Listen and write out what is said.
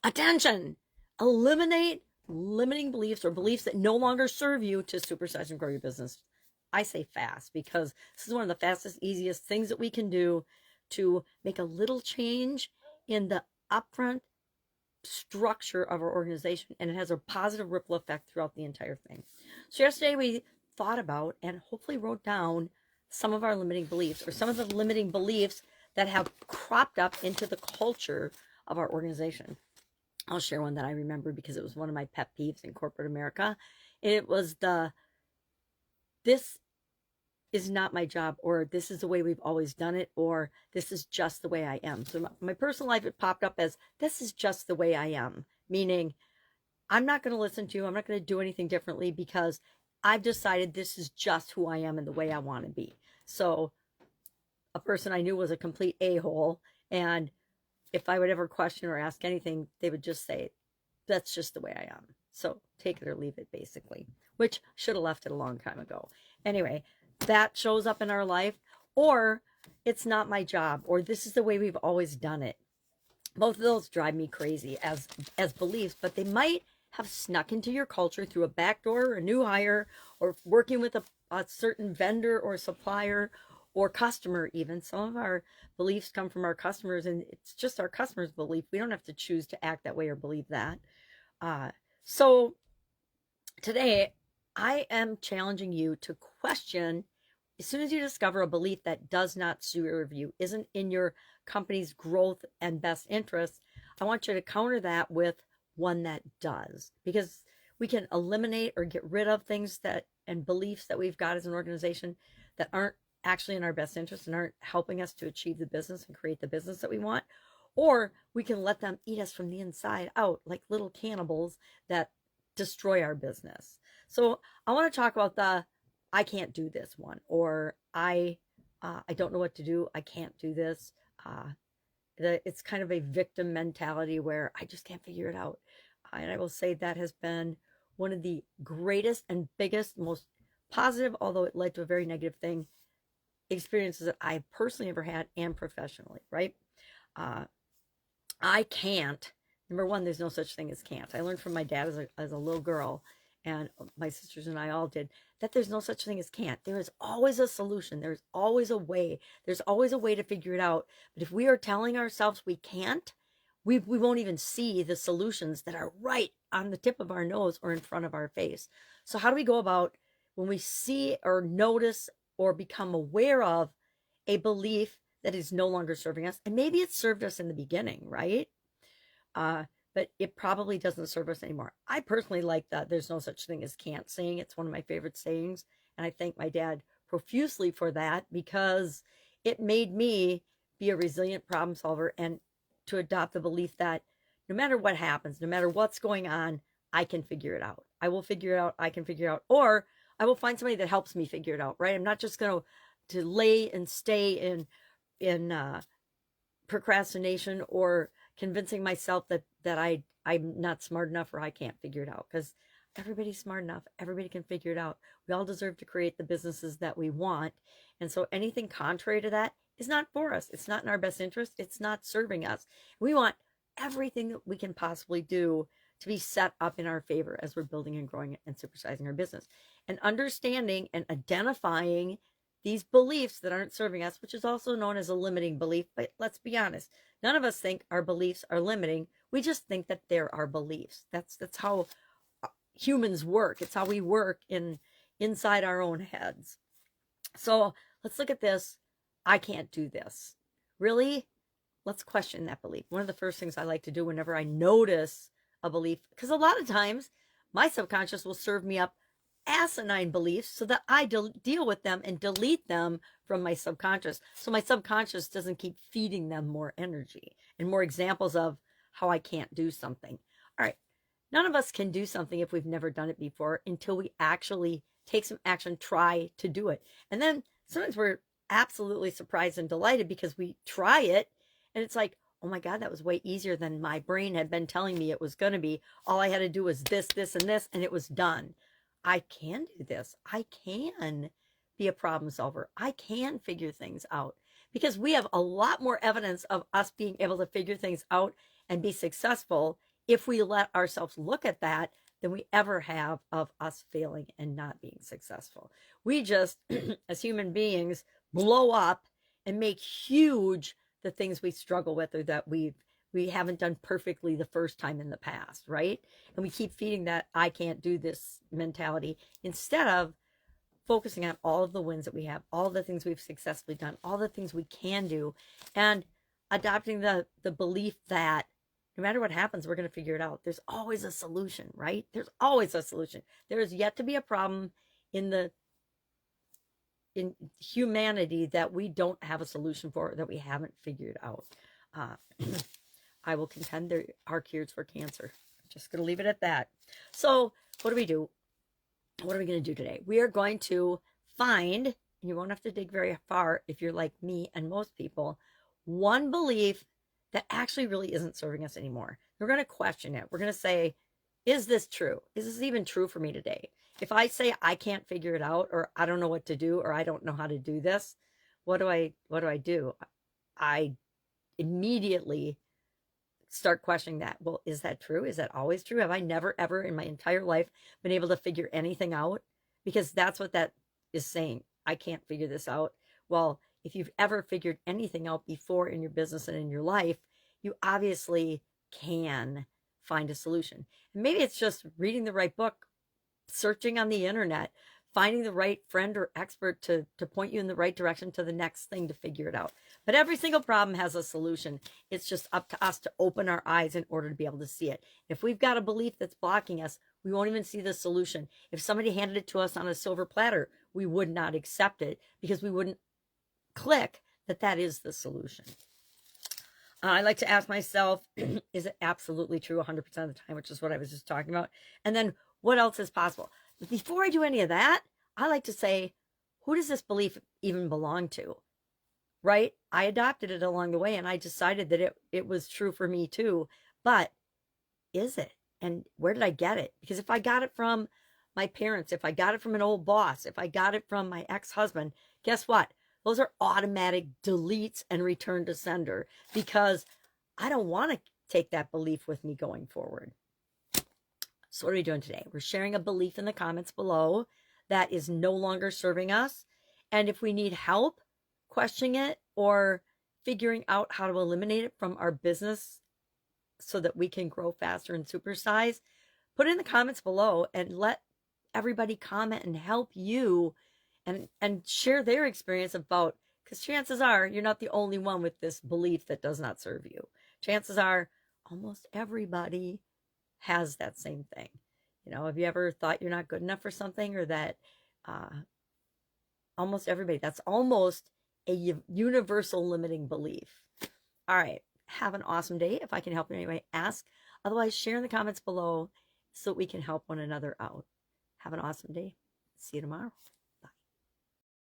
Attention! Eliminate limiting beliefs or beliefs that no longer serve you to supersize and grow your business. I say fast because this is one of the fastest, easiest things that we can do to make a little change in the upfront structure of our organization, and it has a positive ripple effect throughout the entire thing. So yesterday we thought about and hopefully wrote down some of our limiting beliefs, or some of the limiting beliefs that have cropped up into the culture of our organization. I'll share one that I remember because it was one of my pet peeves in corporate America. It was this is not my job, or this is the way we've always done it, or this is just the way I am. So my personal life, it popped up as this is just the way I am, meaning I'm not going to listen to you. I'm not going to do anything differently because I've decided this is just who I am and the way I want to be. So a person I knew was a complete a-hole, and if I would ever question or ask anything, they would just say, that's just the way I am. So take it or leave it, basically, which should have left it a long time ago. Anyway, that shows up in our life, or it's not my job, or this is the way we've always done it. Both of those drive me crazy as beliefs, but they might have snuck into your culture through a back door, or a new hire, or working with a certain vendor or supplier or customer. Even some of our beliefs come from our customers, and it's just our customers' belief. We don't have to choose to act that way or believe that. So today I am challenging you to question, as soon as you discover a belief that does not serve you, isn't in your company's growth and best interest, I want you to counter that with one that does, because we can eliminate or get rid of things that and beliefs that we've got as an organization that aren't actually in our best interest and aren't helping us to achieve the business and create the business that we want. Or we can let them eat us from the inside out like little cannibals that destroy our business. So I want to talk about the I can't do this one, or I don't know what to do. I can't do this. It's kind of a victim mentality where I just can't figure it out. And I will say that has been one of the greatest and biggest, most positive, although it led to a very negative thing, experiences that I personally ever had and professionally, right? I can't. Number one, there's no such thing as can't. I learned from my dad as a little girl, and my sisters and I all did, that there's no such thing as can't. There is always a solution. There's always a way. There's always a way to figure it out. But if we are telling ourselves we can't, we won't even see the solutions that are right on the tip of our nose or in front of our face. So how do we go about when we see or notice or become aware of a belief that is no longer serving us? And maybe it served us in the beginning, right? But it probably doesn't serve us anymore. I personally like that there's no such thing as can't saying. It's one of my favorite sayings. And I thank my dad profusely for that, because it made me be a resilient problem solver and to adopt the belief that no matter what happens, no matter what's going on, I can figure it out. I will figure it out. I can figure it out. Or I will find somebody that helps me figure it out, right? I'm not just going to lay and stay in procrastination or convincing myself that I'm not smart enough or I can't figure it out, because everybody's smart enough. Everybody can figure it out. We all deserve to create the businesses that we want. And so anything contrary to that is not for us. It's not in our best interest. It's not serving us. We want everything that we can possibly do to be set up in our favor as we're building and growing and supersizing our business. And understanding and identifying these beliefs that aren't serving us, which is also known as a limiting belief. But let's be honest, none of us think our beliefs are limiting. We just think that they're our beliefs. That's how humans work. It's how we work inside our own heads. So let's look at this. I can't do this. Really? Let's question that belief. One of the first things I like to do whenever I notice a belief, because a lot of times my subconscious will serve me up asinine beliefs so that I deal with them and delete them from my subconscious, so my subconscious doesn't keep feeding them more energy and more examples of how I can't do something. All right, none of us can do something if we've never done it before until we actually take some action, try to do it. And then sometimes we're absolutely surprised and delighted because we try it and it's like, oh my God, that was way easier than my brain had been telling me it was going to be. All I had to do was this, this, and this, and it was done. I can do this. I can be a problem solver. I can figure things out, because we have a lot more evidence of us being able to figure things out and be successful if we let ourselves look at that, than we ever have of us failing and not being successful. We just, as human beings, blow up and make huge the things we struggle with or that we haven't done perfectly the first time in the past, right? And we keep feeding that I can't do this mentality instead of focusing on all of the wins that we have, all the things we've successfully done, all the things we can do, and adopting the belief that no matter what happens, we're going to figure it out. There's always a solution, right? There's always a solution. There is yet to be a problem in humanity that we don't have a solution for, that we haven't figured out. I will contend there are cures for cancer. I'm just going to leave it at that. So what do we do? What are we going to do today? We are going to find, and you won't have to dig very far if you're like me and most people, one belief that actually really isn't serving us anymore. We're going to question it. We're going to say, is this true? Is this even true for me today? If I say I can't figure it out, or I don't know what to do, or I don't know how to do this, what do I do? I immediately start questioning that. Well, is that true? Is that always true? Have I never, ever in my entire life been able to figure anything out? Because that's what that is saying. I can't figure this out. Well, if you've ever figured anything out before in your business and in your life, you obviously can find a solution. And maybe it's just reading the right book, searching on the internet, finding the right friend or expert to point you in the right direction to the next thing to figure it out. But every single problem has a solution. It's just up to us to open our eyes in order to be able to see it. If we've got a belief that's blocking us, we won't even see the solution. If somebody handed it to us on a silver platter, we would not accept it because we wouldn't click that that is the solution. I like to ask myself, is it absolutely true 100% of the time, which is what I was just talking about? And then what else is possible? But before I do any of that, I like to say, who does this belief even belong to? Right? I adopted it along the way and I decided that it was true for me too. But is it? And where did I get it? Because if I got it from my parents, if I got it from an old boss, if I got it from my ex-husband, guess what? Those are automatic deletes and return to sender because I don't want to take that belief with me going forward. So what are we doing today? We're sharing a belief in the comments below that is no longer serving us. And if we need help questioning it or figuring out how to eliminate it from our business so that we can grow faster and supersize, put it in the comments below and let everybody comment and help you and share their experience about, because chances are you're not the only one with this belief that does not serve you. Chances are almost everybody has that same thing. You know, have you ever thought you're not good enough for something, or that almost everybody, that's almost a universal limiting belief. All right. Have an awesome day. If I can help in any way, ask. Otherwise, share in the comments below so we can help one another out. Have an awesome day. See you tomorrow.